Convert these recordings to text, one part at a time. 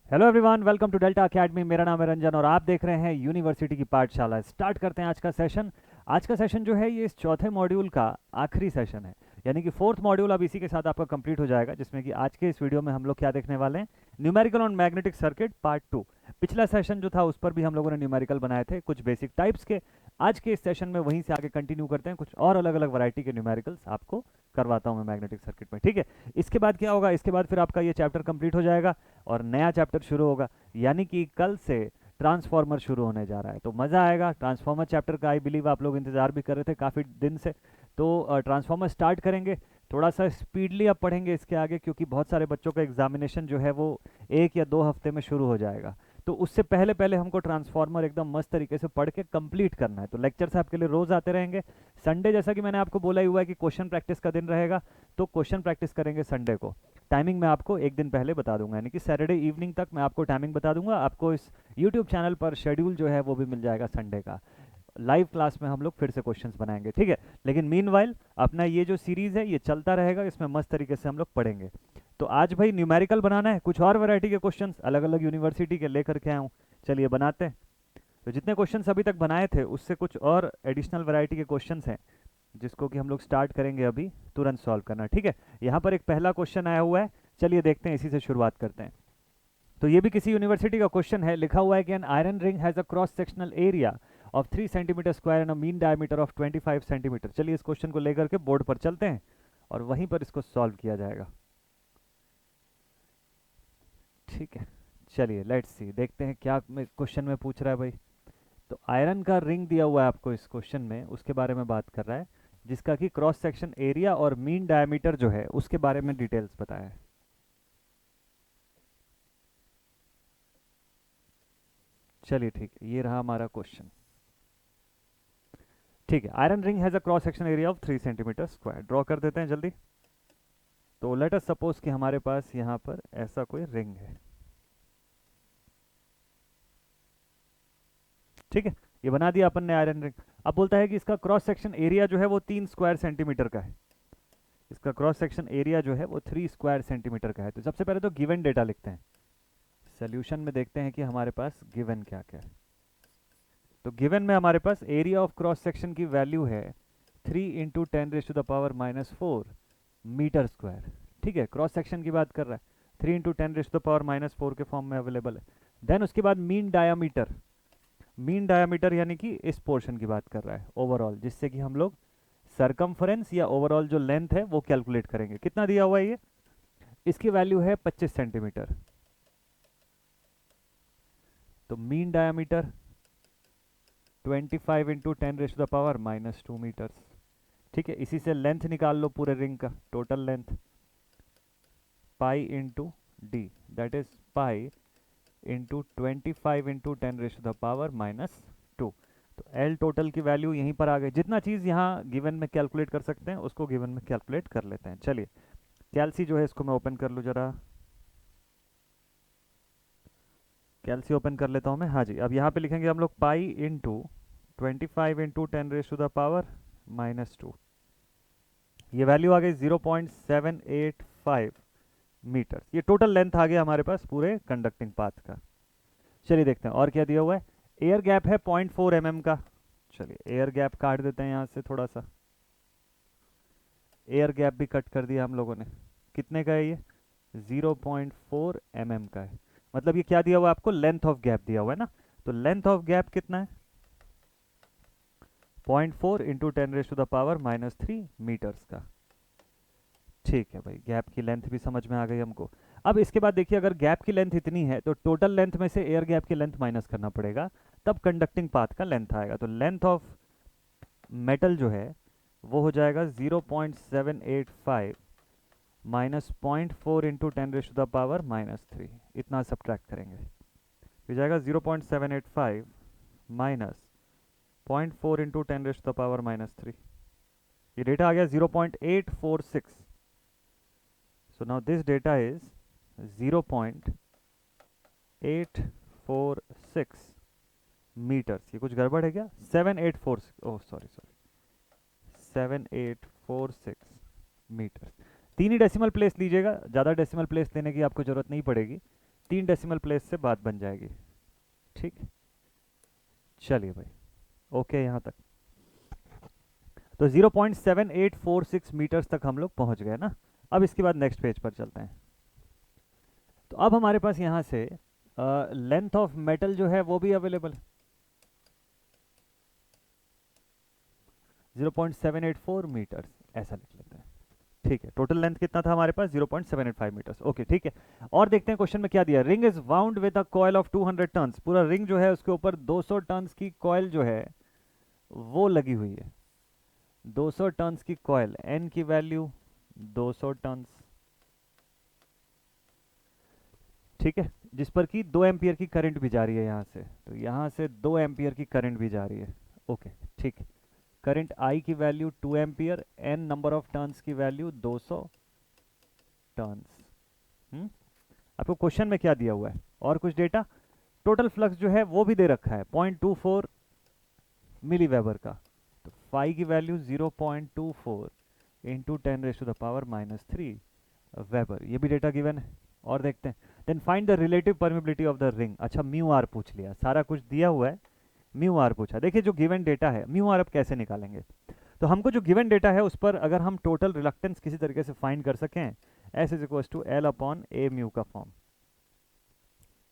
Hello everyone, welcome to Delta Academy. मेरा नाम है रंजन और आप देख रहे हैं यूनिवर्सिटी की पाठशाला। स्टार्ट करते हैं आज का सेशन। आज का सेशन जो है ये इस चौथे मॉड्यूल का आखिरी सेशन है, यानी कि फोर्थ मॉड्यूल अब इसी के साथ आपका कंप्लीट हो जाएगा, जिसमें कि आज के इस वीडियो में हम लोग क्या देखने वाले हैं, numerical on magnetic circuit part 2। पिछला सेशन जो था उस पर भी हम लोगों ने न्यूमेरिकल बनाए थे कुछ बेसिक टाइप्स के। आज के इस सेशन में वहीं से आगे कंटिन्यू करते हैं, कुछ और अलग अलग वैरायटी के न्यूमेरिकल्स आपको करवाता हूँ मैं मैग्नेटिक सर्किट में, ठीक है। इसके बाद क्या होगा, इसके बाद फिर आपका ये चैप्टर कंप्लीट हो जाएगा और नया चैप्टर शुरू होगा, यानी कि कल से ट्रांसफॉर्मर शुरू होने जा रहा है। तो मज़ा आएगा। ट्रांसफॉर्मर चैप्टर का आई बिलीव आप लोग इंतज़ार भी कर रहे थे काफ़ी दिन से। तो ट्रांसफॉर्मर स्टार्ट करेंगे, थोड़ा सा स्पीडली अब पढ़ेंगे इसके आगे, क्योंकि बहुत सारे बच्चों का एग्जामिनेशन जो है वो 1 या 2 हफ्ते में शुरू हो जाएगा। तो उससे पहले पहले हमको ट्रांसफॉर्मर एकदम मस्त तरीके से पढ़ के कंप्लीट करना है। तो लेक्चर्स आपके लिए रोज़ आते रहेंगे। संडे जैसा कि मैंने आपको बोला ही हुआ है कि क्वेश्चन प्रैक्टिस का दिन रहेगा, तो क्वेश्चन प्रैक्टिस करेंगे संडे को। टाइमिंग मैं आपको एक दिन पहले बता दूंगा, यानी कि सैटरडे इवनिंग तक मैं आपको टाइमिंग बता दूंगा। आपको इस यूट्यूब चैनल पर शेड्यूल जो है वो भी मिल जाएगा संडे का। लाइव क्लास में हम लोग फिर से क्वेश्चंस बनाएंगे, ठीक है। लेकिन मीनवाइल अपना ये जो सीरीज़ है ये चलता रहेगा, इसमें मस्त तरीके से हम लोग पढ़ेंगे। तो आज भाई न्यूमेरिकल बनाना है, कुछ और वैरायटी के क्वेश्चंस अलग अलग यूनिवर्सिटी के लेकर के आया हूँ। चलिए बनाते हैं। तो जितने क्वेश्चंस अभी तक बनाए थे उससे कुछ और एडिशनल वैरायटी के क्वेश्चंस हैं, जिसको कि हम लोग स्टार्ट करेंगे अभी तुरंत सॉल्व करना, ठीक है। यहाँ पर एक पहला क्वेश्चन आया हुआ है, चलिए देखते हैं, इसी से शुरुआत करते हैं। तो ये भी किसी यूनिवर्सिटी का क्वेश्चन है। लिखा हुआ है कि an iron ring has a cross sectional area of 3 centimetre square and a mean diameter of 25 centimetre. चलिए इस क्वेश्चन को लेकर के बोर्ड पर चलते हैं और वहीं पर इसको सॉल्व किया जाएगा, ठीक है। चलिए लेट्स सी, देखते हैं क्या क्वेश्चन में पूछ रहा है भाई। तो आयरन का रिंग दिया हुआ है आपको इस क्वेश्चन में, उसके बारे में बात कर रहा है, जिसका कि क्रॉस सेक्शन एरिया और मीन डायमीटर जो है उसके बारे में डिटेल्स बताया है। चलिए ठीक है, ये रहा हमारा क्वेश्चन, ठीक है। Iron ring has a cross section area of 3 centimetre square. Draw कर देते हैं जल्दी। तो लेट अस सपोज कि हमारे पास यहाँ पर ऐसा कोई रिंग है, ठीक है। ये बना दिया अपन ने आयरन रिंग। अब बोलता है कि इसका क्रॉस सेक्शन एरिया जो है वो 3 स्क्वायर सेंटीमीटर का है। इसका क्रॉस सेक्शन एरिया जो है वो 3 स्क्वायर सेंटीमीटर का है। तो सबसे पहले तो गिवन डेटा लिखते हैं, सोल्यूशन में देखते हैं कि हमारे पास गिवन क्या क्या है। तो गिवन में हमारे पास एरिया ऑफ क्रॉस सेक्शन की वैल्यू है 3 × 10⁻⁴ मीटर स्क्वायर, ठीक है। क्रॉस सेक्शन की बात कर रहा है, 3 × 10⁻⁴ के फॉर्म में अवेलेबल है। देन उसके बाद मीन डायामीटर, मीन डायामीटर यानी कि इस पोर्शन की बात कर रहा है ओवरऑल, जिससे कि हम लोग सरकमफरेंस या ओवरऑल जो लेंथ है वो कैलकुलेट करेंगे। कितना दिया हुआ है ये, इसकी वैल्यू है 25 सेंटीमीटर। तो मीन डायामीटर 25 × 10⁻⁻² मीटर्स, ठीक है। इसी से लेंथ निकाल लो पूरे रिंग का, total length pi into D, that is pi into 25 × 10⁻⁻²। तो एल टोटल की वैल्यू यहीं पर आ गई। जितना चीज़ यहाँ गिवन में कैलकुलेट कर सकते हैं उसको गिवन में कैलकुलेट कर लेते हैं। चलिए कैलसी जो है इसको मैं ओपन कर लूँ जरा, कैलसी ओपन कर लेता हूँ मैं। हाँ जी, अब यहाँ पे लिखेंगे हम लोग पाई इंटू 25 × 10⁻⁻²। ये वैल्यू आ गई 0.785 मीटर। ये टोटल लेंथ आ गया हमारे पास पूरे कंडक्टिंग पाथ का। चलिए देखते हैं और क्या दिया हुआ है। एयर गैप है 0.4 mm का। चलिए एयर गैप काट देते हैं यहाँ से थोड़ा सा। एयर गैप भी कट कर दिया हम लोगों ने। कितने का है ये, 0.4 mm का है। मतलब ये क्या दिया हुआ है आपको, लेंथ ऑफ गैप दिया हुआ है ना। तो लेंथ ऑफ गैप कितना है, 0.4 इंटू 10⁻³ मीटर्स का, ठीक है भाई। गैप की लेंथ भी समझ में आ गई हमको। अब इसके बाद देखिए, अगर गैप की लेंथ इतनी है तो टोटल लेंथ में से एयर गैप की लेंथ माइनस करना पड़ेगा, तब कंडक्टिंग पाथ का लेंथ आएगा। तो लेंथ ऑफ मेटल जो है वो हो जाएगा 0.785 माइनस 0.4 इंटू 10⁻³ इतना सब्ट्रैक्ट करेंगे, हो जाएगा 0.785 माइनस 0.4 इंटू 10⁻³ ये डेटा आ गया 0.846। So now this data is 0.846 metres. ये कुछ गड़बड़ है क्या, 784, ओह सॉरी सॉरी, 7846 मीटर्स। तीन ही डेसिमल प्लेस लीजिएगा, ज़्यादा डेसिमल प्लेस लेने की आपको ज़रूरत नहीं पड़ेगी, 3 डेसिमल प्लेस से बात बन जाएगी। ठीक, चलिए भाई, ओके यहाँ तक। तो 0.7846 मीटर्स तक हम लोग पहुंच गए ना। अब इसके बाद नेक्स्ट पेज पर चलते हैं। तो अब हमारे पास यहाँ से लेंथ ऑफ मेटल जो है वो भी अवेलेबल है, 0.784 मीटर्स, ऐसा लिख लेते हैं। ठीक है, टोटल लेंथ कितना था हमारे पास, 0.785 मीटर्स। ओके ठीक है, और देखते हैं क्वेश्चन में क्या दिया। Ring is wound with a coil of 200 turns, पूरा रिंग जो है उसके ऊपर 200 टन्स की कॉइल जो है वो लगी हुई है। 200 टन्स की कॉइल, एन की वैल्यू 200 टन्स, ठीक है, जिस पर कि 2 एम्पियर की करंट भी जा रही है यहाँ से। तो यहाँ से 2 एम्पियर की करंट भी जा रही है। ओके ठीक है, करंट आई की value 2 ampere, N number of turns की वैल्यू 200 टर्न्स। आपको क्वेश्चन में क्या दिया हुआ है और कुछ डेटा। टोटल फ्लक्स जो है वो भी दे रखा है 0.24 मिली वेबर का। तो फाई की वैल्यू 0.24 इंटू 10⁻³ वेबर, ये भी डेटा गिवन है। और देखते हैं, then find the relative permeability of the ring. अच्छा, म्यू आर पूछ लिया, सारा कुछ दिया हुआ है, म्यू आर पूछा। देखिए जो गिवन डेटा है, म्यू आर अब कैसे निकालेंगे। तो हमको जो गिवन डेटा है उस पर अगर हम टोटल रिलक्टेंस किसी तरीके से फाइंड कर सकें, S is equal to L upon A mu का फॉर्म।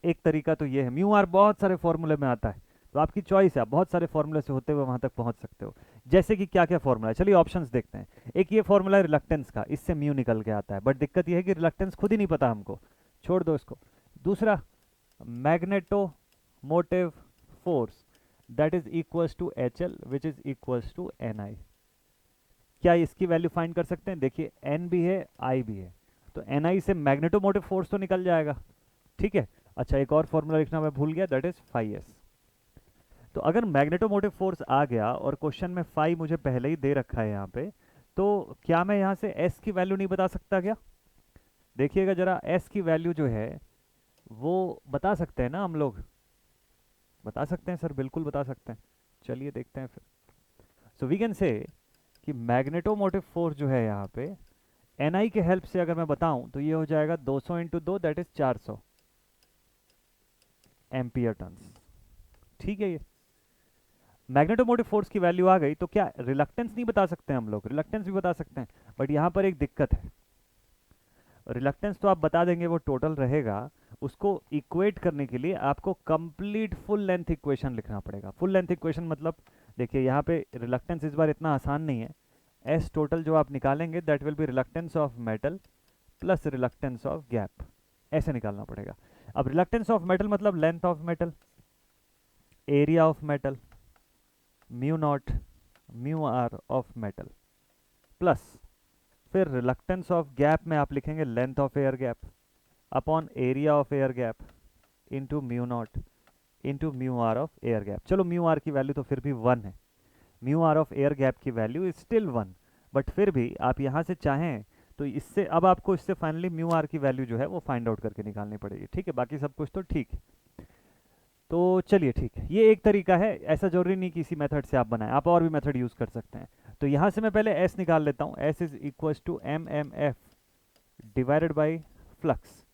एक तरीका तो ये है, म्यू आर बहुत सारे फॉर्मूले में आता है, तो आपकी चॉइस है, आप बहुत सारे फॉर्मूले से होते हुए वहां तक पहुंच सकते हो। जैसे कि क्या क्या फॉर्मूला है, चलिए ऑप्शंस देखते हैं। एक ये फॉर्मूला है रिलक्टेंस का, इससे म्यू निकल के आता है, बट दिक्कत ये है कि रिलक्टेंस खुद ही नहीं पता हमको, छोड़ दो इसको। दूसरा, magnetomotive force that is equals to H L which is equals to N I. क्या इसकी वैल्यू फाइंड कर सकते हैं, देखिए एन भी है आई भी है, तो एन आई से मैग्नेटोमोटिव फोर्स तो निकल जाएगा। ठीक है, अच्छा एक और फॉर्मूला लिखना मैं भूल गया, दैट इज फाई एस। तो अगर मैग्नेटोमोटिव फोर्स आ गया और क्वेश्चन में फाई मुझे पहले ही दे रखा है यहाँ पे, तो क्या मैं यहाँ से एस की वैल्यू नहीं बता सकता क्या। देखिएगा जरा, एस की वैल्यू जो है वो बता सकते हैं ना हम लोग, बता सकते हैं सर, बिल्कुल बता सकते हैं। चलिए देखते हैं फिर। सो वी कैन से कि मैग्नेटोमोटिव फोर्स जो है यहाँ पे एन आई के हेल्प से अगर मैं बताऊं तो ये हो जाएगा 200 into 2 that is 400 ampere turns. ठीक है, ये मैग्नेटोमोटिव फोर्स की वैल्यू आ गई, तो क्या रिलक्टेंस नहीं बता सकते हम लोग, रिलक्टेंस भी बता सकते हैं। बट यहाँ पर एक दिक्कत है, रिलक्टेंस तो आप बता देंगे वो टोटल रहेगा, उसको इक्वेट करने के लिए आपको कंप्लीट फुल लेंथ इक्वेशन लिखना पड़ेगा। फुल लेंथ इक्वेशन मतलब देखिए यहाँ पे रिलक्टेंस इस बार इतना आसान नहीं है। एस टोटल जो आप निकालेंगे that will be reluctance of metal plus reluctance of gap, ऐसे निकालना पड़ेगा। अब रिलक्टेंस ऑफ मेटल मतलब length of metal, area of metal, mu naught mu R of metal, plus फिर रिलक्टेंस ऑफ गैप में आप लिखेंगे length of air gap upon area of air gap into mu naught into mu R of air gap. चलो mu R की value तो फिर भी 1 है, mu R of air gap की वैल्यू इज स्टिल 1, बट फिर भी आप यहाँ से चाहें तो इससे अब आपको इससे फाइनली म्यू आर की वैल्यू जो है वो फाइंड आउट करके निकालनी पड़ेगी। ठीक है, बाकी सब कुछ तो ठीक है। तो चलिए ठीक है, ये एक तरीका है, ऐसा जरूरी नहीं कि इसी मेथड से आप बनाएं, आप और भी मेथड यूज़ कर सकते हैं। तो यहाँ से मैं पहले एस निकाल लेता हूँ, S is equal to M M F divided by flux.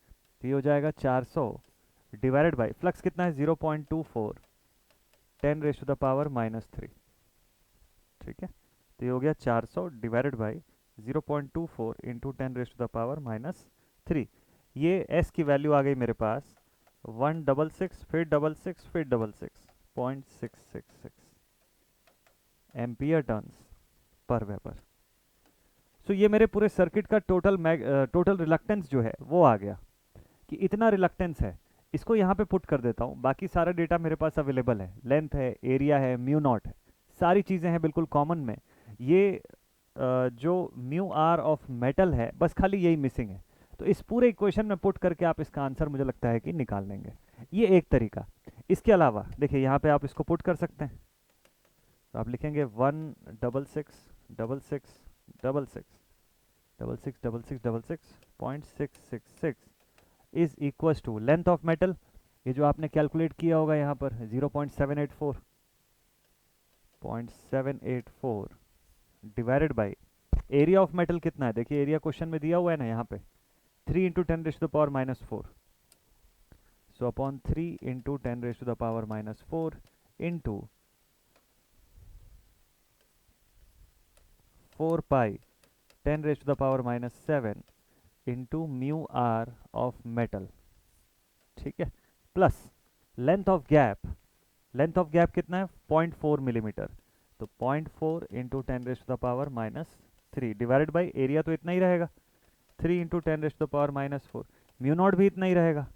तो ये हो जाएगा 400 डिवाइडेड बाई फ्लक्स कितना है 0.24 10⁻³ ठीक है, तो ये हो गया 400 डिवाइडेड बाई 0.24 इंटू 10⁻³ ये एस की वैल्यू आ गई मेरे पास 166 फिर 66 फिर 66 0.666 एम्पियर टर्न्स पर वेबर। सो ये मेरे पूरे सर्किट का टोटल रिलक्टेंस जो है वो आ गया कि इतना रिलक्टेंस है। इसको यहाँ पे पुट कर देता हूँ, बाकी सारा डेटा मेरे पास अवेलेबल है, लेंथ है, एरिया है, म्यू नॉट है, सारी चीज़ें हैं बिल्कुल कॉमन में। ये जो म्यू आर ऑफ मेटल है बस खाली यही मिसिंग है। तो इस पूरे इक्वेशन में पुट करके आप इसका आंसर मुझे लगता है कि निकाल लेंगे, ये एक तरीका। इसके अलावा देखिए यहाँ पे आप इसको पुट कर सकते हैं, तो आप लिखेंगे 16666666666.666 is equal to length of metal, ये जो आपने कैलकुलेट किया होगा यहाँ पर 0.784 divided by area of metal कितना है, देखिए एरिया क्वेश्चन में दिया हुआ है ना यहाँ पे 3 into 10⁻⁴ so upon 3 into 10⁻⁻⁴ into 4 pi 10⁻⁻7 into mu R of metal, ठीक है, plus length of gap, length of gap कितना है 0.4 मिलीमीटर, तो 0.4 इंटू 10⁻⁻3 डिवाइडेड बाई एरिया तो इतना ही रहेगा 3 इंटू 10⁻⁻4, म्यू नॉट भी इतना ही रहेगा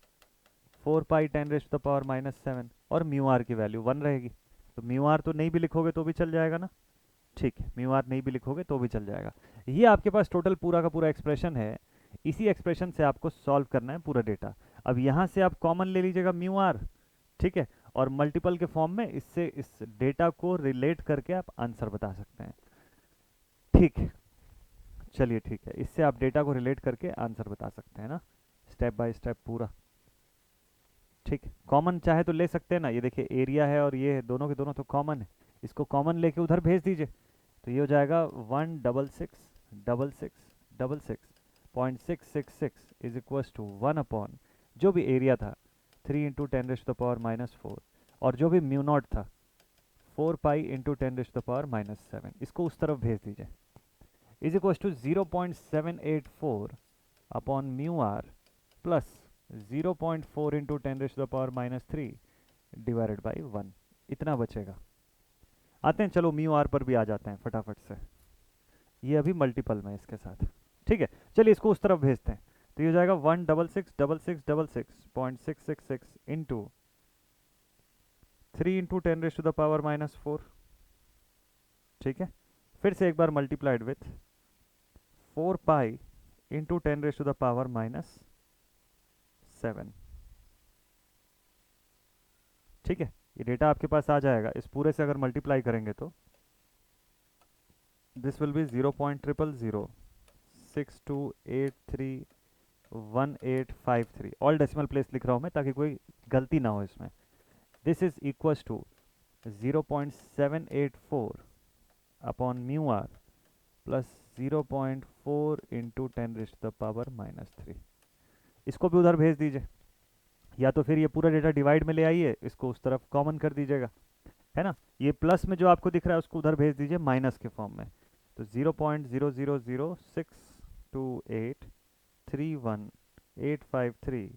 4 पाई 10⁻⁻7 और म्यू आर की वैल्यू 1 रहेगी। तो म्यू आर तो नहीं भी लिखोगे तो भी चल जाएगा ना, ठीक है, म्यू आर नहीं भी लिखोगे तो भी चल जाएगा। ये आपके पास टोटल पूरा का पूरा एक्सप्रेशन है, इसी एक्सप्रेशन से आपको सॉल्व करना है पूरा डेटा। अब यहाँ से आप कॉमन ले लीजिएगा म्यू आर, ठीक है, और मल्टीपल के फॉर्म में इससे इस डेटा को रिलेट करके आप आंसर बता सकते हैं, ठीक है, चलिए ठीक है, इससे आप डेटा को रिलेट करके आंसर बता सकते हैं ना, स्टेप बाय स्टेप पूरा, ठीक है। कॉमन चाहे तो ले सकते हैं ना, ये देखिए एरिया है और ये दोनों के दोनों तो कॉमन है, इसको कॉमन लेके उधर भेज दीजिए, तो ये हो जाएगा 16666.666 इज इक्वल्स टू 1 अपॉन जो भी एरिया था 3 इंटू 10⁻⁻4 और जो भी म्यू नॉट था 4 पाई इंटू 10⁻⁻7, इसको उस तरफ भेज दीजिए, is equals to 0.784 upon mu R plus 0.4 into 10⁻⁻3 divided by 1, इतना बचेगा। आते हैं, चलो म्यू आर पर भी आ जाते हैं फटाफट से, ये अभी मल्टीपल में इसके साथ, ठीक है, चलिए इसको उस तरफ भेजते हैं, तो ये हो जाएगा 1666666.666 इंटू 3 इंटू 10⁻⁻4, ठीक है, फिर से एक बार मल्टीप्लाइड विथ 4 पाई इंटू 10⁻⁻7, ठीक है, ये डेटा आपके पास आ जाएगा, इस पूरे से अगर मल्टीप्लाई करेंगे तो this will be 0.00062831853, all decimal place लिख रहा हूँ मैं ताकि कोई गलती ना हो इसमें। This is equals to 0.784 upon mu R plus 0.4 into 10⁻⁻3, इसको भी उधर भेज दीजिए, या तो फिर ये पूरा डेटा डिवाइड में ले आइए, इसको उस तरफ कॉमन कर दीजिएगा, है ना, ये प्लस में जो आपको दिख रहा है उसको उधर भेज दीजिए माइनस के फॉर्म में, तो 0.00062831853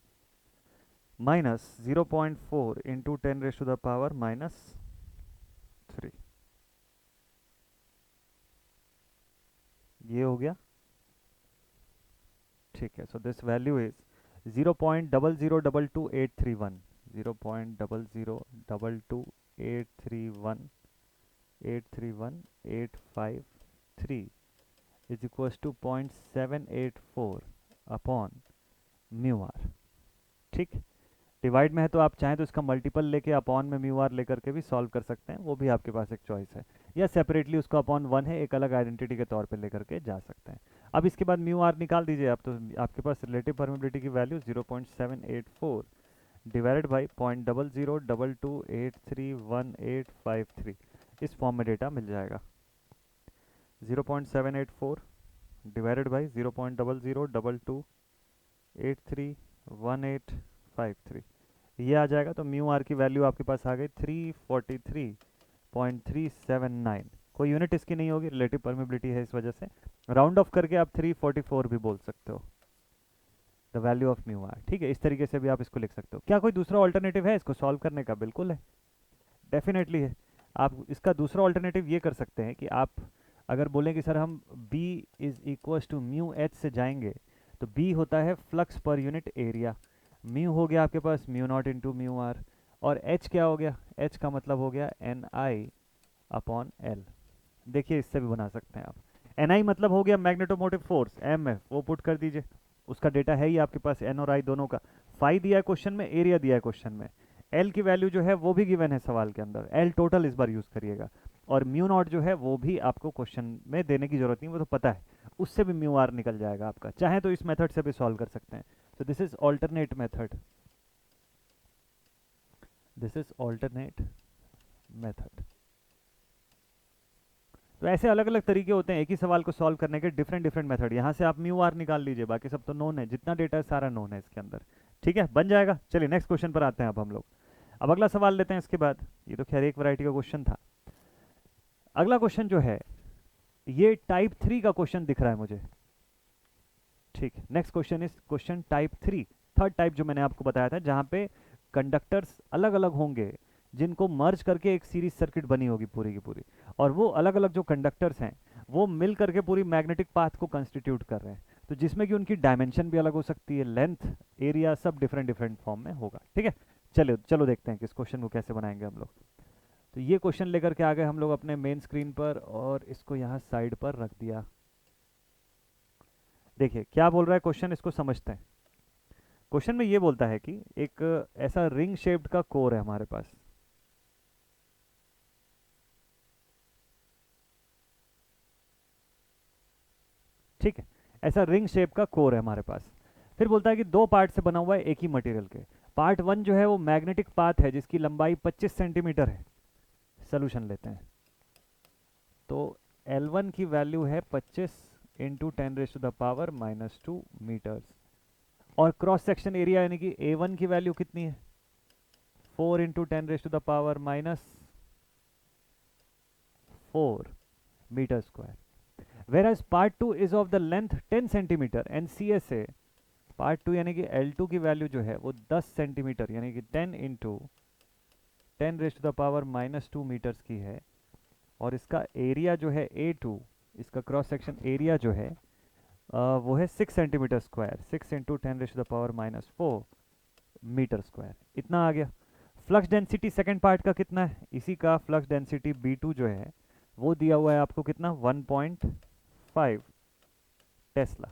माइनस 0.4 इंटू 10⁻⁻3, ये हो गया, ठीक है। So this value is 0.0022831 0.0022831 is equals to 0.784 upon mu R, ठीक, डिवाइड में है तो आप चाहें तो इसका मल्टीपल लेके अपॉन में म्यू आर लेकर के भी सॉल्व कर सकते हैं, वो भी आपके पास एक चॉइस है, या सेपरेटली उसको अपॉन 1 है एक अलग आइडेंटिटी के तौर पे लेकर के जा सकते हैं। अब इसके बाद म्यू आर निकाल दीजिए आप, तो आपके पास रिलेटिव परमिबिलिटी की वैल्यू 0.784 डिवाइडेड बाई 0.00228311853, इस फॉर्म में डेटा मिल जाएगा, 0.784 डिवाइडेड बाई 0.00228311853, ये आ जाएगा, तो म्यू आर की वैल्यू आपके पास आ गई 343.379, कोई यूनिट इसकी नहीं होगी, रिलेटिव परमिबिलिटी है इस वजह से, राउंड ऑफ करके आप 344 भी बोल सकते हो the value of mu R, ठीक है, इस तरीके से भी आप इसको लिख सकते हो। क्या कोई दूसरा ऑल्टरनेटिव है इसको सॉल्व करने का? बिल्कुल है, डेफिनेटली है। आप इसका दूसरा ऑल्टरनेटिव ये कर सकते हैं कि आप अगर बोलें कि सर हम B is equals to mu H से जाएंगे, तो B होता है flux per unit area, mu हो गया आपके पास mu naught into mu R, और H क्या हो गया, H का मतलब हो गया NI अपॉन L, देखिए इससे भी बना सकते हैं आप, NI मतलब हो गया मैग्नेटोमोटिव फोर्स MF, वो पुट कर दीजिए, उसका डेटा है ही आपके पास N और I दोनों का, फाई दिया है क्वेश्चन में, एरिया दिया है क्वेश्चन में, L की वैल्यू जो है वो भी गिवन है सवाल के अंदर, L टोटल इस बार यूज करिएगा, और म्यू नॉट जो है वो भी आपको क्वेश्चन में देने की जरूरत नहीं, वो तो पता है, उससे भी म्यू आर निकल जाएगा आपका, चाहे तो इस मेथड से भी सॉल्व कर सकते हैं। So this is alternate method, this is alternate method. तो ऐसे अलग अलग तरीके होते हैं एक ही सवाल को सॉल्व करने के, डिफरेंट डिफरेंट मेथड, यहाँ से आप म्यू आर निकाल लीजिए, बाकी सब तो नोन है, जितना डेटा है सारा नोन है इसके अंदर, ठीक है, बन जाएगा। चलिए नेक्स्ट क्वेश्चन पर आते हैं अब हम लोग। अब अगला सवाल लेते हैं इसके बाद। ये तो खैर एक वैरायटी का क्वेश्चन था। अगला क्वेश्चन जो है ये टाइप 3 का क्वेश्चन दिख रहा है मुझे। ठीक है, next question is question type 3, third type जो मैंने आपको बताया था, जहां पे कंडक्टर्स अलग अलग होंगे जिनको मर्ज करके एक सीरीज सर्किट बनी होगी पूरी की पूरी, और वो अलग अलग जो कंडक्टर्स हैं वो मिल करके पूरी मैग्नेटिक पाथ को कंस्टिट्यूट कर रहे हैं। तो जिसमें कि उनकी डायमेंशन भी अलग हो सकती है, लेंथ, एरिया, सब डिफरेंट डिफरेंट फॉर्म में होगा। ठीक है, चलो चलो देखते हैं कि इस क्वेश्चन को कैसे बनाएंगे हम लोग। तो ये क्वेश्चन लेकर के आ गए हम लोग अपने मेन स्क्रीन पर, और इसको यहाँ साइड पर रख दिया। देखिए क्या बोल रहा है क्वेश्चन, इसको समझते हैं। क्वेश्चन में ये बोलता है कि एक ऐसा रिंग शेप्ड का कोर है हमारे पास। ठीक है, ऐसा रिंग शेप का कोर है हमारे पास। फिर बोलता है कि दो पार्ट से बना हुआ है एक ही मटेरियल के। पार्ट 1 जो है वो मैग्नेटिक पाथ है जिसकी लंबाई 25 सेंटीमीटर है। सोल्यूशन लेते हैं। तो L1 की वैल्यू है 25 इंटू 10⁻⁻² मीटर्स, और क्रॉस सेक्शन एरिया यानी कि A1 की वैल्यू कितनी है, 4 into 10⁻⁻4 metre square. whereas part 2 is of the length 10 centimetre and CSA part 2 यानी कि L2 की वैल्यू जो है वो 10 सेंटीमीटर यानी कि 10 इंटू 10⁻⁻² मीटर्स की है, और इसका एरिया जो है A2, इसका क्रॉस सेक्शन एरिया जो है वो है 6 centimetre square, 6 into 10⁻⁻4 metre square. इतना आ गया। फ्लक्स डेंसिटी सेकंड पार्ट का कितना है, इसी का फ्लक्स डेंसिटी B2 जो है वो दिया हुआ है आपको कितना, 1.5 टेस्ला।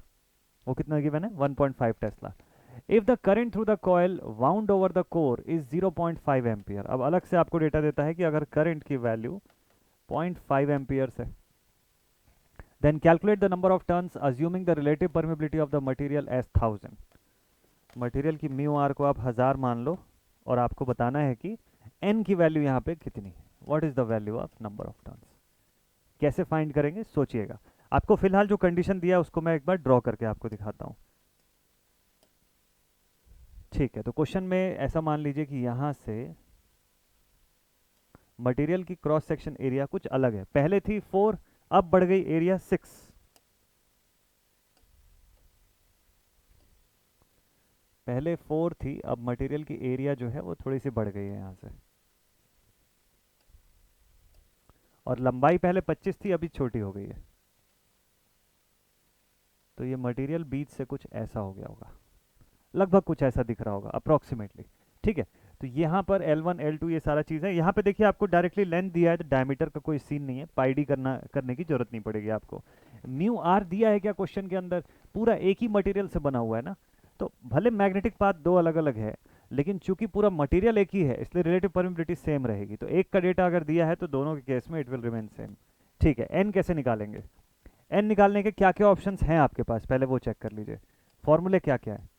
वो कितना गिवन है, 1.5 Tesla. If the current through the coil wound over the core is 0.5 ampere. अब अलग से आपको डेटा देता है कि अगर करंट की वैल्यू 0.5 एम्पियर्स है, then calculate the number of turns assuming the relative permeability of the material as 1000। Material की म्यू आर को आप 1000 मान लो, और आपको बताना है कि एन की वैल्यू यहाँ पे कितनी है, what is the value of number of turns. कैसे फाइंड करेंगे सोचिएगा। आपको फिलहाल जो कंडीशन दिया है उसको मैं एक बार ड्रॉ करके आपको दिखाता हूँ। ठीक है, तो क्वेश्चन में ऐसा मान लीजिए कि यहाँ से मटेरियल की क्रॉस सेक्शन एरिया कुछ अलग है, पहले थी 4, अब बढ़ गई एरिया 6। पहले 4 थी, अब मटेरियल की एरिया जो है वो थोड़ी सी बढ़ गई है यहाँ से, और लंबाई पहले 25 थी अभी छोटी हो गई है। तो ये मटेरियल बीच से कुछ ऐसा हो गया होगा, लगभग कुछ ऐसा दिख रहा होगा अप्रोक्सीमेटली। ठीक है, तो यहाँ पर L1 L2 ये सारा चीज़ है। यहाँ पे देखिए आपको डायरेक्टली लेंथ दिया है तो डायमीटर का कोई सीन नहीं है, पाई करने की जरूरत नहीं पड़ेगी आपको। म्यू आर दिया है क्या क्वेश्चन के अंदर, पूरा एक ही मटेरियल से बना हुआ है ना, तो भले मैग्नेटिक पाथ दो अलग अलग है लेकिन चूंकि पूरा मटेरियल एक ही है इसलिए रिलेटिव परमिबिलिटी सेम रहेगी। तो एक का डेटा अगर दिया है तो दोनों के केस में इट विल रिमेन सेम। ठीक है, एन कैसे निकालेंगे, एन निकालने के क्या क्या ऑप्शंस हैं आपके पास पहले वो चेक कर लीजिए। फॉर्मूले क्या क्या है,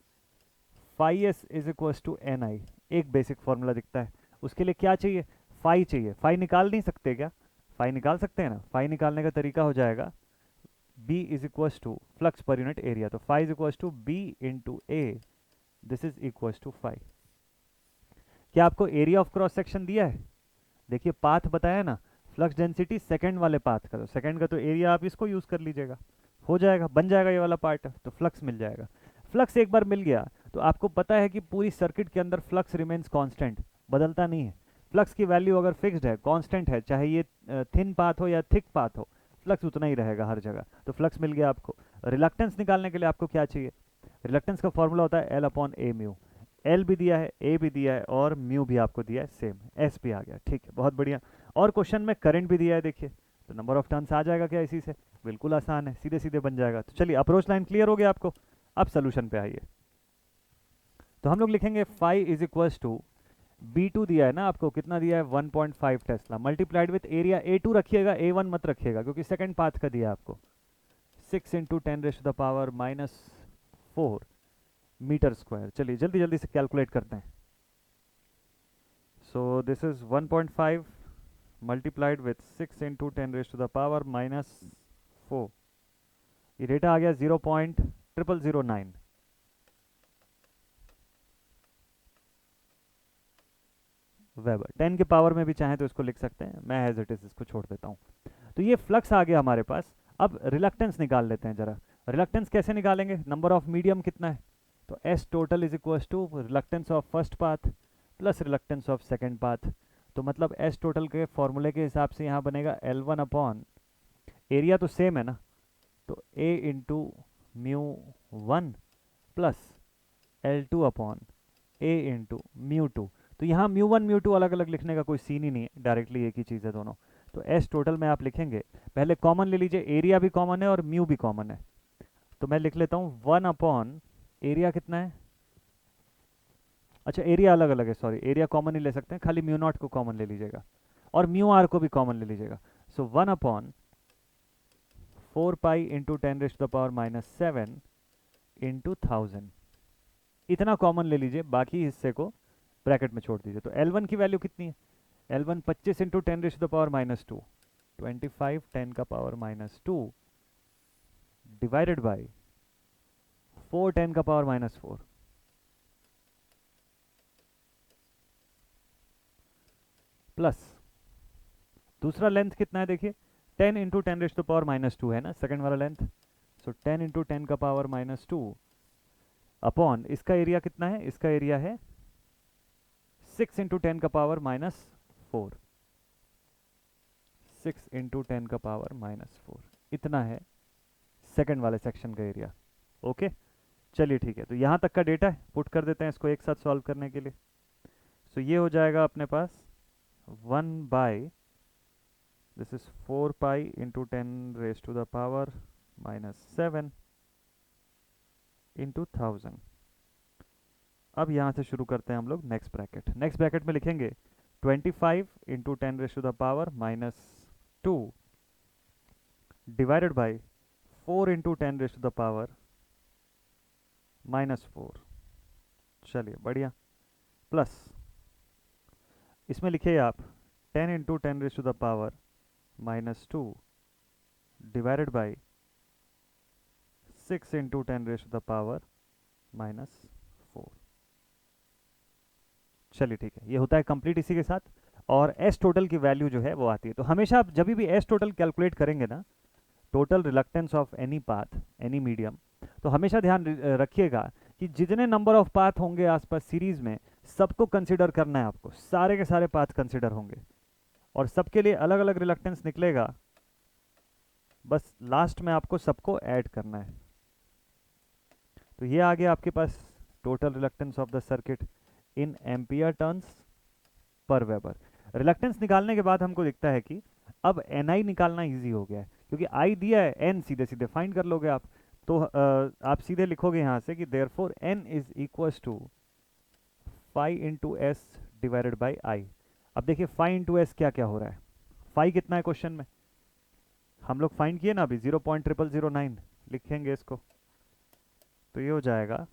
phi S is equals to N I, एक बेसिक फॉर्मूला दिखता है। उसके लिए क्या चाहिए, फाई चाहिए। फाई निकाल नहीं सकते क्या, फाई निकाल सकते हैं ना। फाई निकालने का तरीका हो जाएगा B is equals to flux per unit area, तो phi is equals to B into A, this is equals to phi. क्या आपको एरिया ऑफ क्रॉस सेक्शन दिया है, देखिए पाथ बताया ना, फ्लक्स डेंसिटी सेकंड वाले पाथ का, तो सेकंड का तो एरिया आप इसको यूज कर लीजिएगा, हो जाएगा, बन जाएगा ये वाला पार्ट, तो फ्लक्स मिल जाएगा। फ्लक्स एक बार मिल गया तो आपको पता है कि पूरी सर्किट के अंदर फ्लक्स रिमेन्स कांस्टेंट, बदलता नहीं है। फ्लक्स की वैल्यू अगर फिक्स्ड है, कांस्टेंट है, चाहे ये थिन पाथ हो या थिक पाथ हो, फ्लक्स उतना ही रहेगा हर जगह, तो फ्लक्स मिल गया आपको। रिलक्टेंस निकालने के लिए आपको क्या चाहिए, रिलक्टेंस का फॉर्मूला होता है L upon A mu. L भी दिया है, ए भी दिया है, और म्यू भी आपको दिया है सेम, एस भी आ गया। ठीक है, बहुत बढ़िया। और क्वेश्चन में करंट भी दिया है देखिए, तो नंबर ऑफ टर्न्स आ जाएगा क्या इसी से, बिल्कुल आसान है, सीधे सीधे बन जाएगा। तो चलिए अप्रोच लाइन क्लियर हो गया आपको, अब सोल्यूशन पे आइए। तो हम लोग लिखेंगे phi is equals to B2 दिया है ना आपको, कितना दिया है 1.5 Tesla, multiplied with area A2 रखिएगा, A1 मत रखिएगा क्योंकि सेकंड पाथ का दिया है आपको, 6 इंटू 10⁻⁻4 मीटर स्क्वायर। चलिए जल्दी जल्दी से कैलकुलेट करते हैं। So this is 1.5 multiplied with 6 into 10⁻⁻4, ये डेटा आ गया 0.0009। वेबर। 10 के पावर में भी चाहें तो इसको लिख सकते हैं, मैं एज इट इज इसको छोड़ देता हूँ। तो ये फ्लक्स आ गया हमारे पास। अब रिलक्टेंस निकाल लेते हैं जरा। रिलक्टेंस कैसे निकालेंगे, नंबर ऑफ मीडियम कितना है, तो S total is equal to reluctance of first path plus reluctance of second path. तो मतलब एस टोटल के फॉर्मूले के हिसाब से यहाँ बनेगा L1 अपॉन, एरिया तो सेम है ना, तो A into mu 1 plus L2 upon A into mu 2। तो यहाँ म्यू 1 म्यू 2 अलग अलग लिखने का कोई सीन ही नहीं है, डायरेक्टली एक ही चीज़ है दोनों। तो एस टोटल में आप लिखेंगे, पहले कॉमन ले लीजिए, एरिया भी कॉमन है और म्यू भी कॉमन है। तो मैं लिख लेता हूँ 1 अपॉन, एरिया कितना है, अच्छा एरिया अलग अलग है, सॉरी एरिया कॉमन ही ले सकते हैं, खाली म्यू नॉट को कॉमन ले लीजिएगा और म्यू आर को भी कॉमन ले लीजिएगा। सो 1 अपॉन 4 पाई इंटू 10⁻⁻7 इंटू 1000, इतना कॉमन ले लीजिए, बाकी हिस्से को ब्रैकेट में छोड़ दीजिए। तो L1 की वैल्यू कितनी है, L1 25 इंटू 10⁻⁻2, 25 10 का पावर -2 डिवाइडेड बाई 4 10 का पावर -4, प्लस दूसरा लेंथ कितना है देखिए, 10 इंटू 10⁻⁻2 है ना सेकंड वाला लेंथ। सो 10 इंटू 10 का पावर -2 अपॉन इसका एरिया कितना है, इसका एरिया है 6 इंटू 10 का पावर -4, 6 इंटू 10 का पावर -4, इतना है सेकंड वाले सेक्शन का एरिया। ओके चलिए ठीक है, तो यहाँ तक का डेटा है, पुट कर देते हैं इसको एक साथ सॉल्व करने के लिए। सो ये हो जाएगा अपने पास 1 by, this is 4 pi into 10⁻⁻7 into 1000। अब यहाँ से शुरू करते हैं हम लोग नेक्स्ट ब्रैकेट। नेक्स्ट ब्रैकेट में लिखेंगे 25 इंटू 10⁻⁻2 डिवाइडेड बाई 4 इंटू 10⁻⁻4। चलिए बढ़िया, प्लस इसमें लिखिए आप 10 इंटू 10⁻⁻2 डिवाइडेड बाई 6 इंटू 10⁻⁻4। चलिए ठीक है, ये होता है कंप्लीट इसी के साथ। और एस टोटल की वैल्यू जो है वो आती है। तो हमेशा आप जब भी एस टोटल कैलकुलेट करेंगे ना, total reluctance of any path any medium, तो हमेशा ध्यान रखिएगा कि जितने नंबर ऑफ पाथ होंगे आसपास सीरीज में, सबको कंसिडर करना है आपको, सारे के सारे पाथ कंसिडर होंगे और सबके लिए अलग अलग रिलक्टेंस निकलेगा, बस लास्ट में आपको सबको ऐड करना है। तो ये आ गया आपके पास total reluctance of the circuit in ampere turns per weber. Reluctance निकालने के बाद हमको दिखता है कि अब Ni निकालना इजी हो गया है, क्योंकि I दिया है, N सीधे सीधे फाइंड कर लोगे आप। तो आप सीधे लिखोगे यहाँ से कि therefore N is equal to 5 into S divided by I. अब देखिए 5 इंटू एस क्या क्या हो रहा है, 5 कितना है क्वेश्चन में, हम लोग फाइंड किए ना अभी 0.0009, लिखेंगे इसको तो ये हो जाएगा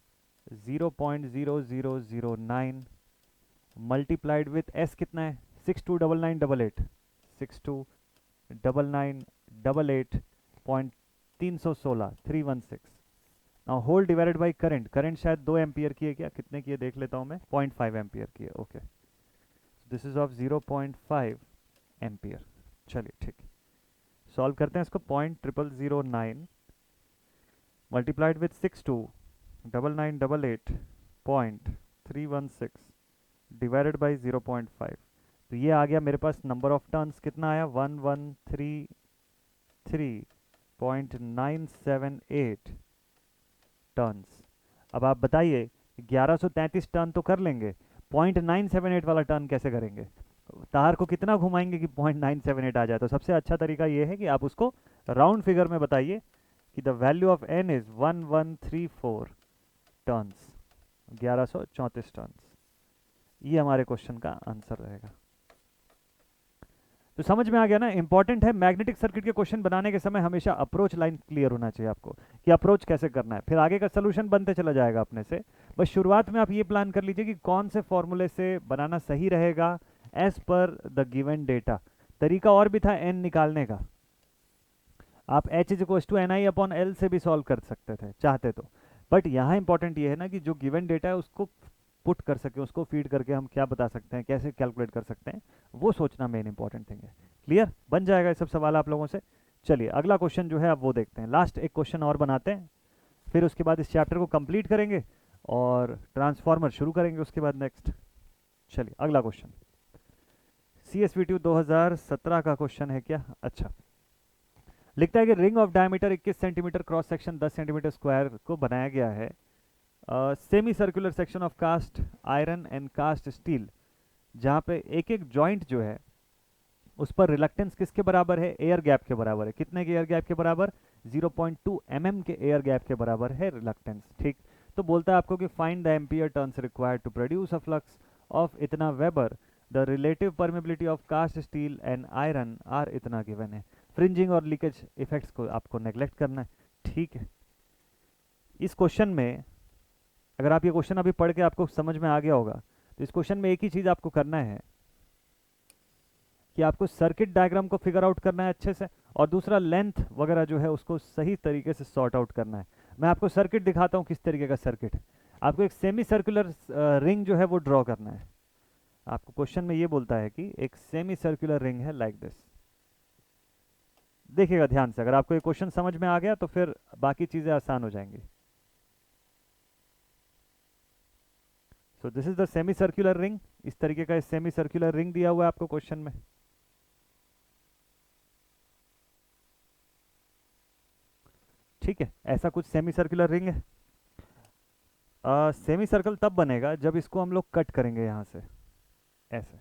0.0009 मल्टीप्लाइड विथ एस कितना है 629988, 629988.316 316। Now whole divided by current, current शायद 2 एम्पियर की है, क्या कितने की है देख लेता हूँ मैं, 0.5 एम्पियर की है। Okay this is of 0.5 ampere. चलिए ठीक, सॉल्व करते हैं इसको। 0.0009 मल्टीप्लाइड विथ 629988.316 डिवाइडेड बाई 0.5, तो ये आ गया मेरे पास नंबर ऑफ टर्न्स कितना आया 1133.978 टर्न्स। अब आप बताइए 1133 टर्न तो कर लेंगे, 0.978 वाला टर्न कैसे करेंगे, तार को कितना घुमाएंगे कि 0.978 आ जाए। तो सबसे अच्छा तरीका ये है कि आप उसको राउंड फिगर में बताइए कि the value of N is 1134 turns, 1134 turns. ये हमारे क्वेश्चन का आंसर रहेगा। तो समझ में आ गया ना, इंपॉर्टेंट है मैग्नेटिक सर्किट के क्वेश्चन बनाने के समय हमेशा अप्रोच लाइन क्लियर होना चाहिए आपको कि अप्रोच कैसे करना है, फिर आगे का सोल्यूशन बनते चला जाएगा अपने से। बस शुरुआत में आप ये प्लान कर लीजिए कि कौन से फॉर्मूले से बनाना सही रहेगा as per the given data. तरीका और भी था एन निकालने का, आप H = NI/L से भी सॉल्व कर सकते थे चाहते तो, बट यहाँ इंपॉर्टेंट ये है ना कि जो गिवन डेटा है उसको पुट कर सकें, उसको फीड करके हम क्या बता सकते हैं, कैसे कैलकुलेट कर सकते हैं, वो सोचना मेन इंपॉर्टेंट थिंग है। क्लियर बन जाएगा ये सब सवाल आप लोगों से। चलिए अगला क्वेश्चन जो है अब वो देखते हैं, लास्ट एक क्वेश्चन और बनाते हैं, फिर उसके बाद इस चैप्टर को कंप्लीट करेंगे और ट्रांसफॉर्मर शुरू करेंगे उसके बाद नेक्स्ट। चलिए अगला क्वेश्चन CSV2 2017 का क्वेश्चन है क्या। अच्छा, लिखता है कि ring of diameter 21 centimetre, cross section 10 centimetre square को बनाया गया है semi circular section of cast iron and cast steel, जहाँ पे एक एक जॉइंट जो है उस पर रिलक्टेंस किसके बराबर है, एयर गैप के बराबर है। कितने के एयर गैप के बराबर, 0.2 mm के एयर गैप के बराबर है रिलक्टेंस। ठीक, तो बोलता है आपको कि find the ampere turns required to produce a flux of इतना weber, the relative permeability of cast steel and iron are इतना गिवन है। फ्रिंजिंग और लीकेज इफेक्ट्स को आपको नेग्लेक्ट करना है। ठीक है, इस क्वेश्चन में अगर आप ये क्वेश्चन अभी पढ़ के आपको समझ में आ गया होगा, तो इस क्वेश्चन में एक ही चीज़ आपको करना है कि आपको सर्किट डायग्राम को फिगर आउट करना है अच्छे से, और दूसरा लेंथ वगैरह जो है उसको सही तरीके से सॉर्ट आउट करना है। मैं आपको सर्किट दिखाता हूँ किस तरीके का सर्किट है। आपको एक सेमी सर्कुलर रिंग जो है वो ड्रॉ करना है। आपको क्वेश्चन में ये बोलता है कि एक सेमी सर्कुलर रिंग है लाइक दिस। देखिएगा ध्यान से, अगर आपको ये क्वेश्चन समझ में आ गया तो फिर बाकी चीज़ें आसान हो जाएंगी। So this is the semi circular ring, इस तरीके का सेमी सर्कुलर रिंग दिया हुआ है आपको क्वेश्चन में। ठीक है, ऐसा कुछ सेमी सर्कुलर रिंग है। सेमी सर्कल तब बनेगा जब इसको हम लोग कट करेंगे यहाँ से ऐसे।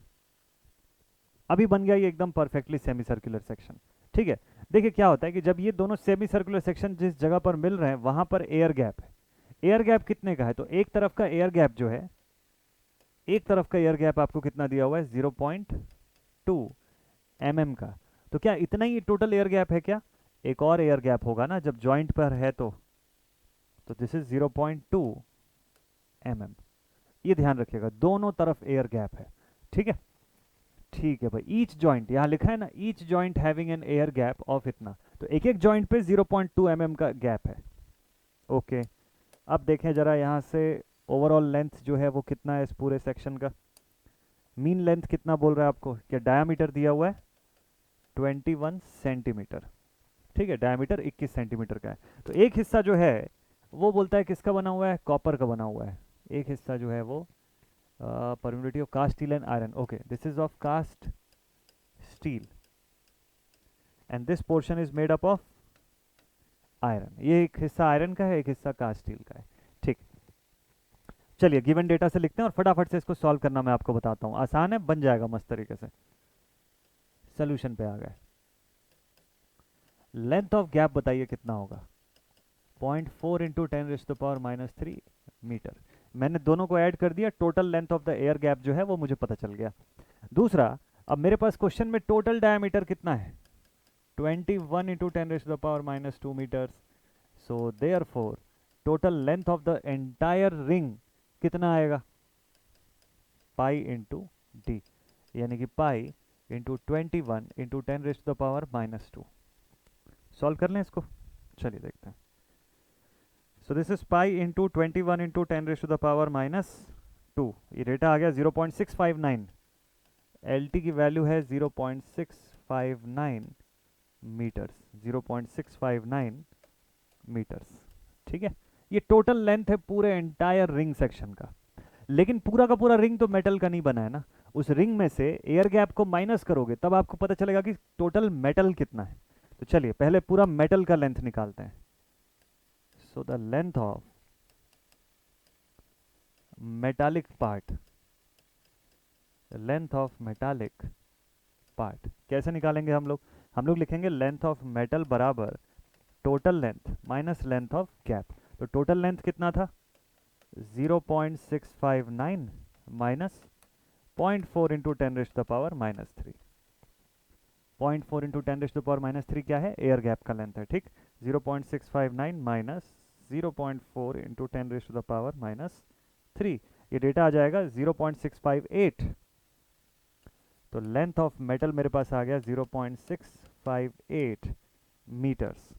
अभी बन गया ये एकदम परफेक्टली सेमी सर्कुलर सेक्शन। ठीक है, देखिए क्या होता है कि जब ये दोनों सेमी सर्कुलर सेक्शन जिस जगह पर मिल रहे हैं वहां पर एयर गैप है। एयर गैप कितने का है, तो एक तरफ का एयर गैप जो है, एक तरफ का एयर गैप आपको कितना दिया हुआ है, 0.2 mm का। तो क्या इतना ही टोटल एयर गैप है क्या, एक और एयर गैप होगा ना जब जॉइंट पर है तो दिस इज 0.2 mm। ये ध्यान रखिएगा, दोनों तरफ एयर गैप है। ठीक है, ठीक है भाई, ईच जॉइंट यहाँ लिखा है ना, each joint having an air gap of इतना, तो एक एक जॉइंट पे 0.2 mm का गैप है। ओके, अब देखें जरा यहाँ से ओवरऑल लेंथ जो है वो कितना है इस पूरे सेक्शन का। मीन लेंथ कितना बोल रहा है आपको, क्या डायामीटर दिया हुआ है 21 सेंटीमीटर। ठीक है, डायमीटर 21 सेंटीमीटर का है। तो एक हिस्सा जो है वो बोलता है किसका बना हुआ है, कॉपर का बना हुआ है। एक हिस्सा जो है वो permeability of cast steel and iron, okay this is of cast steel and this portion is made up of iron. ये एक हिस्सा आयरन का है, एक हिस्सा कास्ट स्टील का है। ठीक, चलिए गिवन डेटा से लिखते हैं और फटाफट से इसको सॉल्व करना मैं आपको बताता हूँ। आसान है, बन जाएगा मस्त तरीके से। सोल्यूशन पे आ गए, लेंथ ऑफ गैप बताइए कितना होगा, 0.4 इंटू 10⁻³ मीटर। मैंने दोनों को ऐड कर दिया, total length of the air gap जो है वो मुझे पता चल गया। दूसरा, अब मेरे पास क्वेश्चन में टोटल डायमीटर कितना है, 21 into 10⁻² metres. So therefore total length of the entire ring कितना आएगा, पाई इंटू डी, यानी कि पाई इंटू 21 इंटू 10⁻²। सॉल्व कर लें इसको, चलिए देखते हैं। So this is pi into 21 into 10⁻²। ये डेटा आ गया 0.659, एल टी की वैल्यू है 0.659 मीटर्स, 0.659 मीटर्स। ठीक है, ये टोटल लेंथ है पूरे एंटायर रिंग सेक्शन का। लेकिन पूरा का पूरा रिंग तो मेटल का नहीं बना है ना, उस रिंग में से एयर गैप को माइनस करोगे तब आपको पता चलेगा कि टोटल मेटल कितना है। तो चलिए पहले पूरा मेटल का लेंथ निकालते हैं। So the length of metallic part, length of metallic part कैसे निकालेंगे हम लोग, हम लोग लिखेंगे लेंथ ऑफ मेटल बराबर total length minus length of gap. तो टोटल लेंथ कितना था, 0.659 माइनस 0.4 इंटू 10⁻³ 0.4 इंटू 10⁻³ क्या है, एयर गैप का लेंथ है। ठीक, 0.659 माइनस 0.4 इंटू 10⁻³ ये डेटा आ जाएगा 0.658। तो लेंथ ऑफ मेटल मेरे पास आ गया 0.658 मीटर्स,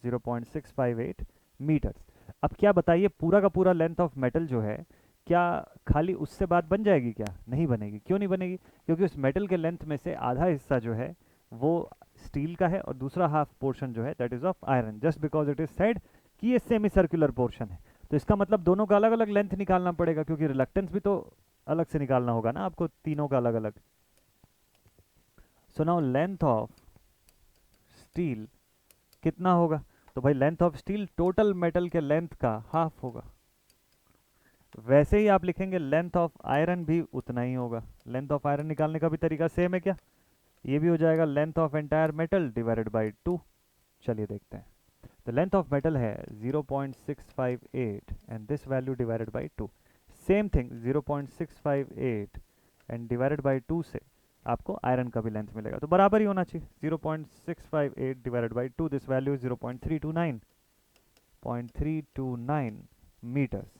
0.658 मीटर्स। अब क्या बताइए, पूरा का पूरा लेंथ ऑफ मेटल जो है क्या खाली उससे बात बन जाएगी? क्या नहीं बनेगी। क्यों नहीं बनेगी? क्योंकि उस मेटल के लेंथ में से आधा हिस्सा जो है वो स्टील का है और दूसरा हाफ पोर्शन जो है that is of iron, just because it is said कि ये सेमी सर्कुलर पोर्शन है। तो इसका मतलब दोनों का अलग अलग लेंथ निकालना पड़ेगा, क्योंकि रिलक्टेंस भी तो अलग से निकालना होगा ना आपको, तीनों का अलग अलग। So now length of steel कितना होगा? तो भाई length of steel total metal के लेंथ का हाफ होगा। वैसे ही आप लिखेंगे लेंथ ऑफ आयरन भी उतना ही होगा। लेंथ ऑफ आयरन निकालने का भी तरीका सेम है क्या? ये भी हो जाएगा length of entire metal divided by 2। चलिए देखते हैं। तो लेंथ ऑफ मेटल है 0.658 and this value divided by 2। Same thing 0.658 and divided by 2 से आपको आयरन का भी लेंथ मिलेगा, तो बराबर ही होना चाहिए। 0.658 divided by 2, this value is 0.329 metres.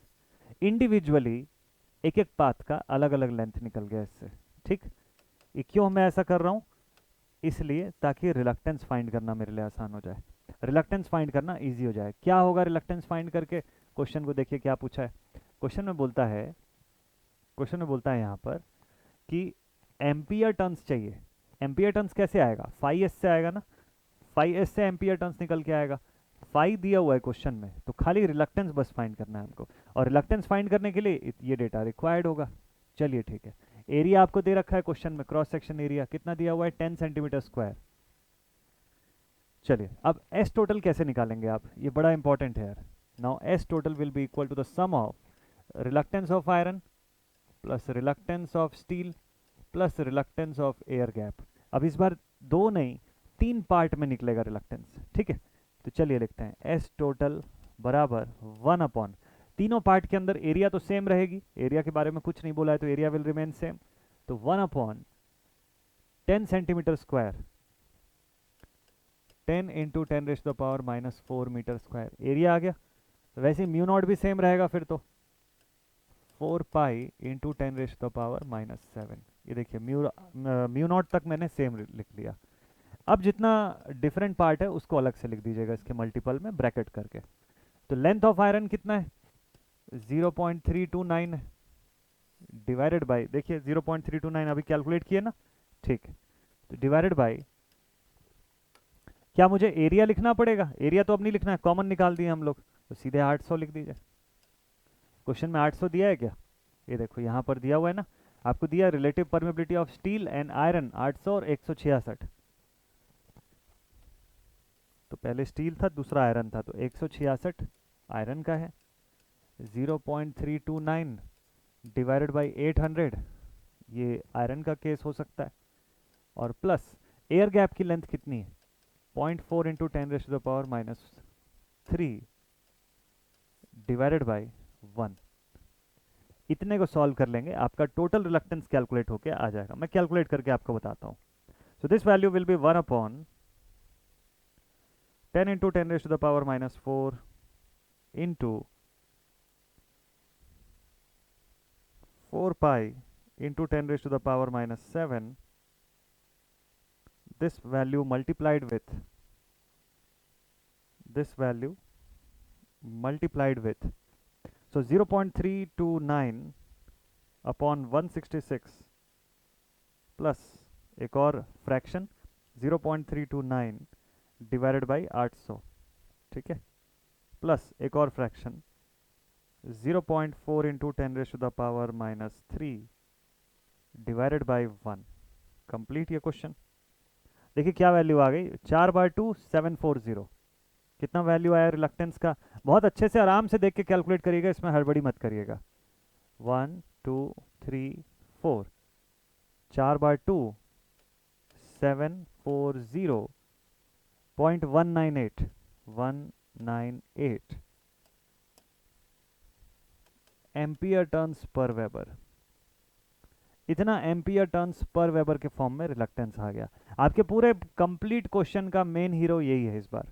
Individually एक एक पाथ का अलग अलग लेंथ निकल गया इससे। ठीक, ये क्यों मैं ऐसा कर रहा हूँ? इसलिए ताकि रिलक्टेंस फाइंड करना मेरे लिए आसान हो जाए, रिलक्टेंस फाइंड करना इजी हो जाए। क्या होगा रिलक्टेंस फाइंड करके? क्वेश्चन को देखिए क्या पूछा है। क्वेश्चन में बोलता है यहाँ पर कि एम्पियर टर्न्स चाहिए। एम्पियर टर्न्स कैसे आएगा? फाई एस से आएगा ना, फाई एस से एम्पियर टर्न्स निकल के आएगा। फाई दिया हुआ है क्वेश्चन में, तो खाली रिलक्टेंस बस फाइंड करना है हमको, और रिलक्टेंस फाइंड करने के लिए ये डेटा रिक्वायर्ड होगा। चलिए ठीक है। एरिया आपको दे रखा है क्वेश्चन में, क्रॉस सेक्शन एरिया कितना दिया हुआ है? 10 सेंटीमीटर स्क्वायर। चलिए अब एस टोटल कैसे निकालेंगे आप? ये बड़ा इंपॉर्टेंट है यार। Now S total will be equal to the sum of reluctance of iron plus reluctance of steel plus reluctance of air gap. अब इस बार दो नहीं, 3 पार्ट में निकलेगा रिलक्टेंस। ठीक है, तो चलिए लिखते हैं एस टोटल बराबर 1 अपॉन, तीनों पार्ट के अंदर एरिया तो सेम रहेगी, एरिया के बारे में कुछ नहीं बोला है तो एरिया विल रिमेन सेम। तो 1 upon 10 centimetre square, 10 into 10 raise to the power -4 metre square area आ गया। तो वैसे म्यू नॉट भी सेम रहेगा फिर, तो 4 pi into 10 raise to the power -7। ये देखिए म्यू नॉट तक मैंने सेम लिख लिया। अब जितना डिफरेंट पार्ट है उसको अलग से लिख दीजिएगा इसके मल्टीपल में ब्रैकेट करके। तो लेंथ ऑफ आयरन कितना है? 0.329 है, डिवाइडेड बाय, देखिए 0.329 अभी कैलकुलेट किए ना, ठीक है, तो डिवाइडेड बाय, क्या मुझे एरिया लिखना पड़ेगा? एरिया तो अब नहीं लिखना है, कॉमन निकाल दिए हम लोग, तो सीधे 800 लिख दीजिए। क्वेश्चन में 800 दिया है क्या? ये देखो यहाँ पर दिया हुआ है ना, आपको दिया relative permeability of steel and iron 800 और 166। तो पहले स्टील था, दूसरा आयरन था, तो 166 आयरन का है, 0.329 डिवाइडेड बाई 800, ये आयरन का केस हो सकता है, और प्लस एयर गैप की लेंथ कितनी है? 0.4 into 10 raise to the power -3 divided by 1। इतने को सॉल्व कर लेंगे, आपका टोटल रिलक्टेंस कैलकुलेट होके आ जाएगा। मैं कैलकुलेट करके आपको बताता हूँ। So this value will be 1 upon 10 into 10 raise to the power -4 into 4 pi into 10 raise to the power -7, this value multiplied with this value multiplied with, so 0.329 upon 166 plus एक और fraction 0.329 divided by 800, ठीक है, plus एक और fraction 0.4 into 10 raise to the power -3 divided by 1। Complete ये क्वेश्चन। देखिए क्या वैल्यू आ गई, 4/2 740। कितना वैल्यू आया रिलक्टेंस का? बहुत अच्छे से आराम से देख के कैलकुलेट करिएगा, इसमें हड़बड़ी मत करिएगा। 1 2 3 4, 4/2 740.198 198 एम्पियर टर्न्स पर वेबर। इतना एम्पियर टर्न्स पर वेबर के फॉर्म में रिलक्टेंस आ गया। आपके पूरे कंप्लीट क्वेश्चन का मेन हीरो यही है इस बार,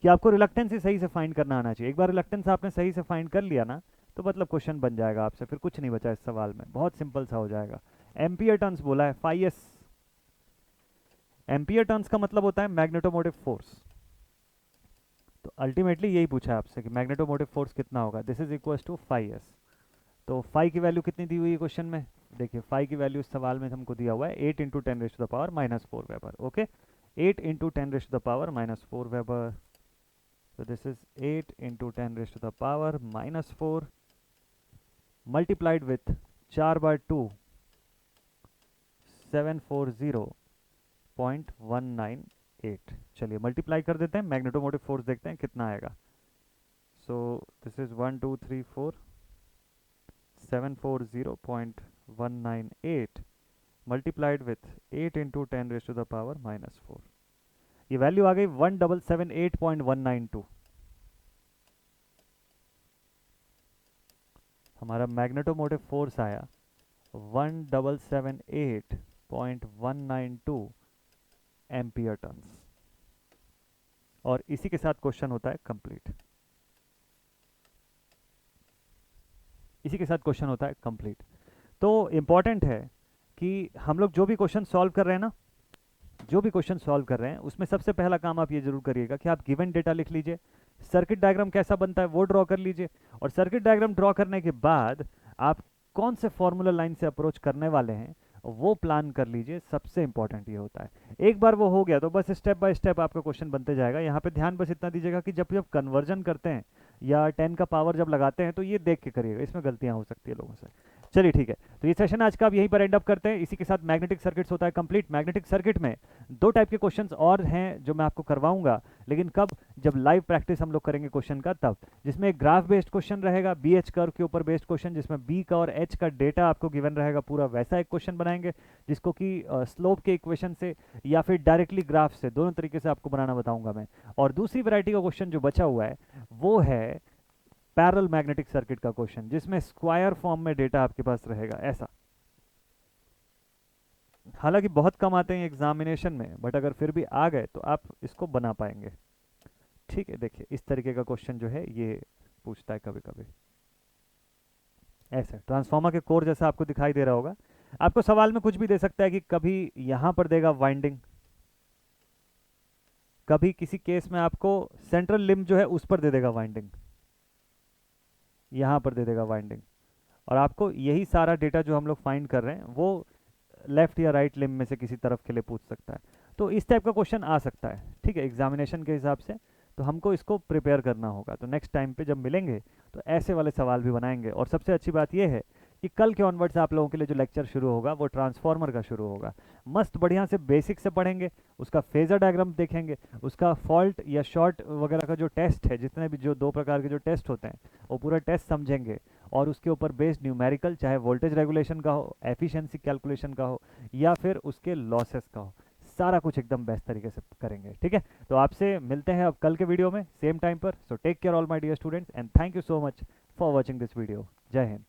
कि आपको रिलक्टेंस ही सही से फाइंड करना आना चाहिए। एक बार रिलक्टेंस आपने सही से फाइंड कर लिया ना, तो मतलब क्वेश्चन बन जाएगा आपसे, फिर कुछ नहीं बचा इस सवाल में, बहुत सिंपल सा हो जाएगा। एम्पियर टर्न्स बोला है, फाई एस। एम्पियर टर्न्स का मतलब होता है मैग्नेटोमोटिव फोर्स। तो अल्टीमेटली यही पूछा है आपसे कि मैग्नेटोमोटिव फोर्स कितना होगा, this is equal to phi S. तो फाई की वैल्यू कितनी दी हुई है क्वेश्चन में? देखिए फाई की वैल्यू इस सवाल में हमको दिया हुआ है 8 into 10⁻⁻⁴ weber. Okay, 8 into 10⁻⁻⁴ weber. So this is 8 into 10⁻⁻⁴ multiplied with 4/2 740.198। चलिए मल्टीप्लाई कर देते हैं, मैग्नेटोमोटिव फोर्स देखते हैं कितना आएगा। So this is 1 2 3 4 740.198 multiplied with 8 into 10⁻⁻⁴। ये वैल्यू आ गई 1778.192। हमारा मैग्नेटोमोटिव फोर्स आया 1778.192 एम्पियर टर्न्स। और इसी के साथ क्वेश्चन होता है कंप्लीट। इसी के साथ क्वेश्चन होता है कंप्लीट। तो इंपॉर्टेंट है कि हम लोग जो भी क्वेश्चन सॉल्व कर रहे हैं ना, जो भी क्वेश्चन सॉल्व कर रहे हैं उसमें सबसे पहला काम आप ये जरूर करिएगा कि आप गिवन डेटा लिख लीजिए, सर्किट डायग्राम कैसा बनता है वो ड्रॉ कर लीजिए, और सर्किट डायग्राम ड्रॉ करने के बाद आप कौन से फॉर्मूला लाइन से अप्रोच करने वाले हैं वो प्लान कर लीजिए। सबसे इंपॉर्टेंट ये होता है। एक बार वो हो गया तो बस स्टेप बाय स्टेप आपका क्वेश्चन बनते जाएगा। यहाँ पे ध्यान बस इतना दीजिएगा कि जब जब कन्वर्जन करते हैं या 10 का पावर जब लगाते हैं तो ये देख के करिएगा, इसमें गलतियां हो सकती है लोगों से। चलिए ठीक है, तो ये सेशन आज का आप यहीं पर एंड अप करते हैं। इसी के साथ मैग्नेटिक सर्किट्स होता है कंप्लीट। मैग्नेटिक सर्किट में दो टाइप के क्वेश्चंस और हैं जो मैं आपको करवाऊंगा, लेकिन कब? जब लाइव प्रैक्टिस हम लोग करेंगे क्वेश्चन का तब, जिसमें एक ग्राफ बेस्ड क्वेश्चन रहेगा, बी एच कर्व के ऊपर बेस्ड क्वेश्चन, जिसमें बी का और एच का डेटा आपको गिवन रहेगा पूरा, वैसा एक क्वेश्चन बनाएंगे जिसको कि स्लोप के इक्वेशन से या फिर डायरेक्टली ग्राफ से, दोनों तरीके से आपको बनाना बताऊंगा मैं। और दूसरी वैरायटी का क्वेश्चन जो बचा हुआ है वो है पैरेलल मैग्नेटिक सर्किट का क्वेश्चन, जिसमें स्क्वायर फॉर्म में डेटा आपके पास रहेगा ऐसा। हालांकि बहुत कम आते हैं एग्जामिनेशन में, बट अगर फिर भी आ गए तो आप इसको बना पाएंगे। ठीक है, देखिए इस तरीके का क्वेश्चन जो है ये पूछता है कभी कभी ऐसे। ट्रांसफार्मर के कोर जैसा आपको दिखाई दे रहा होगा। आपको सवाल में कुछ भी दे सकता है कि कभी यहां पर देगा वाइंडिंग, कभी किसी केस में आपको सेंट्रल लिम्ब जो है उस पर दे देगा वाइंडिंग, यहां पर दे देगा वाइंडिंग, और आपको यही सारा डेटा जो हम लोग फाइंड कर रहे हैं वो लेफ्ट या राइट लिम्ब में से किसी तरफ के लिए पूछ सकता है। तो इस टाइप का क्वेश्चन आ सकता है, ठीक है, एग्जामिनेशन के हिसाब से। तो हमको इसको प्रिपेयर करना होगा। तो नेक्स्ट टाइम पे जब मिलेंगे तो ऐसे वाले सवाल भी बनाएंगे। और सबसे अच्छी बात यह है कि कल के ऑनवर्ड से आप लोगों के लिए जो लेक्चर शुरू होगा वो ट्रांसफार्मर का शुरू होगा। मस्त बढ़िया से बेसिक से पढ़ेंगे, उसका फेजर डायग्राम देखेंगे, उसका फॉल्ट या शॉर्ट वगैरह का जो टेस्ट है, जितने भी जो दो प्रकार के जो टेस्ट होते हैं वो पूरा टेस्ट समझेंगे, और उसके ऊपर बेस्ड न्यूमेरिकल, चाहे वोल्टेज रेगुलेशन का हो, एफिशिएंसी कैलकुलेशन का हो, या फिर उसके लॉसेस का हो, सारा कुछ एकदम बेस्ट तरीके से करेंगे। ठीक है, तो आपसे मिलते हैं अब कल के वीडियो में सेम टाइम पर। So take care all my dear students and thank you so much for watching this video. जय हिंद।